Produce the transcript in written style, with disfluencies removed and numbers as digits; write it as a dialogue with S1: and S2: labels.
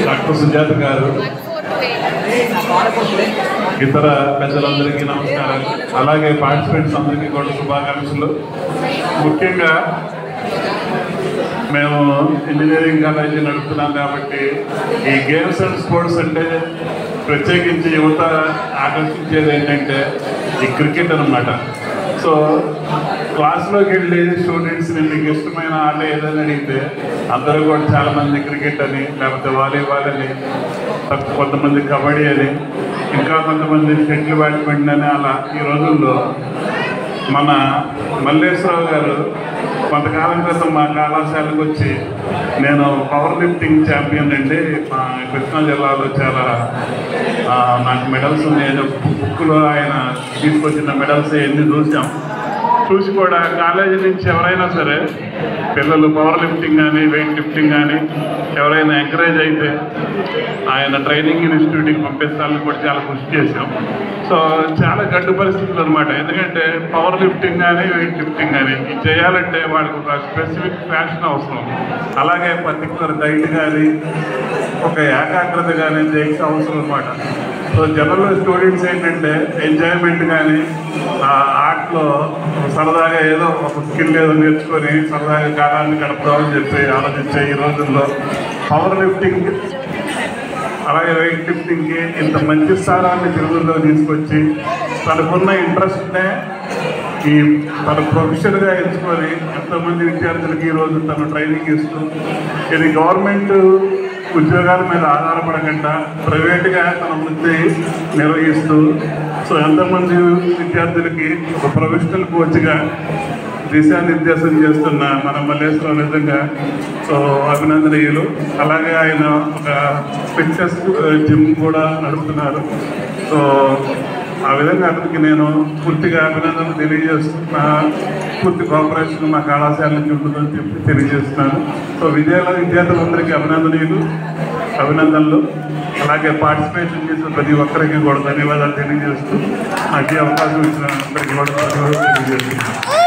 S1: Doctor Sujatha గారు, ఇతర పెద్దలందరికీ నమస్కారాలు. అలాగే పార్టిసిపెంట్స్ అందరికీ కూడా శుభాకాంక్షలు. ముఖ్యంగా మేము ఇంజనీరింగ్ కాలేజీ నడుపుతున్నాం కాబట్టి ఈ గేమ్స్ అండ్ స్పోర్ట్స్ అంటే ప్రత్యేకించి యువత ఆకర్షించేది ఏంటంటే ఈ క్రికెట్ అన్నమాట. సో క్లాస్లోకి వెళ్ళి స్టూడెంట్స్ని మీకు ఇష్టమైన ఆట ఏదని అడిగితే అందరూ కూడా చాలామంది క్రికెట్ అని, లేకపోతే వాలీబాల్ అని, కొంతమంది కబడ్డీ అని, ఇంకా కొంతమంది షటిల్ బ్యాడ్మింటన్ అని. అలా ఈ రోజుల్లో మన మల్లేశ్వరరావు గారు కొంతకాలం క్రితం మా కళాశాలకు వచ్చి, నేను పవర్ లిఫ్టింగ్ ఛాంపియన్ అండి, మా కృష్ణా జిల్లాలో చాలా నాకు మెడల్స్ ఉన్నాయి, బుక్లో ఆయన తీసుకొచ్చిన మెడల్స్ ఎన్ని చూసి కూడా కాలేజీ నుంచి ఎవరైనా సరే పిల్లలు పవర్ లిఫ్టింగ్ కానీ వెయిట్ లిఫ్టింగ్ కానీ ఎవరైనా ఎంకరేజ్ అయితే ఆయన ట్రైనింగ్ ఇన్స్టిట్యూట్కి పంపిస్తానని కూడా చాలా కృషి చేసాం. సో చాలా గడ్డు పరిస్థితులు అనమాట. ఎందుకంటే పవర్ లిఫ్టింగ్ కానీ వెయిట్ లిఫ్టింగ్ కానీ ఇది చేయాలంటే వాళ్ళకి ఒక స్పెసిఫిక్ ఫ్యాషన్ అవసరం, అలాగే పర్టికులర్ డైట్ కానీ ఒక ఏకాగ్రత కానీ చేయక అవసరం అనమాట. సో జనరల్ స్టూడెంట్స్ ఏంటంటే ఎంజాయ్మెంట్ కానీ ఆర్ట్లో సరదాగా ఏదో ఒక స్కిల్ ఏదో నేర్చుకొని సరదాగా కాలాన్ని గడపదామని చెప్పి ఆలోచించే ఈ రోజుల్లో పవర్ లిఫ్టింగ్ అలాగే వెయిట్ లిఫ్టింగ్కి ఇంత మంచి స్థానాన్ని తెలుగులో తీసుకొచ్చి తనకున్న ఇంట్రెస్ట్నే ఈ తన ప్రొఫెషన్గా ఎంచుకొని ఎంతోమంది విద్యార్థులకి ఈరోజు తను ట్రైనింగ్ ఇస్తూ, ఇది గవర్నమెంట్ ఉద్యోగాల మీద ఆధారపడకుండా ప్రైవేట్గా తన వృత్తి నిర్వహిస్తూ, సో ఎంతోమంది విద్యార్థులకి ఒక ప్రొఫెషనల్ కోచ్గా దిశానిర్దేశం చేస్తున్న మన మల్లేశ్వరం నిజంగా సో అభినందనీయులు. అలాగే ఆయన ఒక ఫిట్నెస్ జిమ్ కూడా నడుపుతున్నారు. సో ఆ విధంగా అతనికి నేను పూర్తిగా అభినందనలు తెలియజేస్తున్నా. పూర్తి కోఆపరేషన్ మా కళాశాల నుంచి ఉంటుందని చెప్పి తెలియజేస్తున్నాను. సో విద్యార్థులందరికీ అభినందనలు. అలాగే పార్టిసిపేషన్ చేసిన ప్రతి ఒక్కరికి కూడా ధన్యవాదాలు తెలియజేస్తూ నాకు అవకాశం ఇచ్చిన అందరికీ కూడా తెలియజేస్తున్నాను.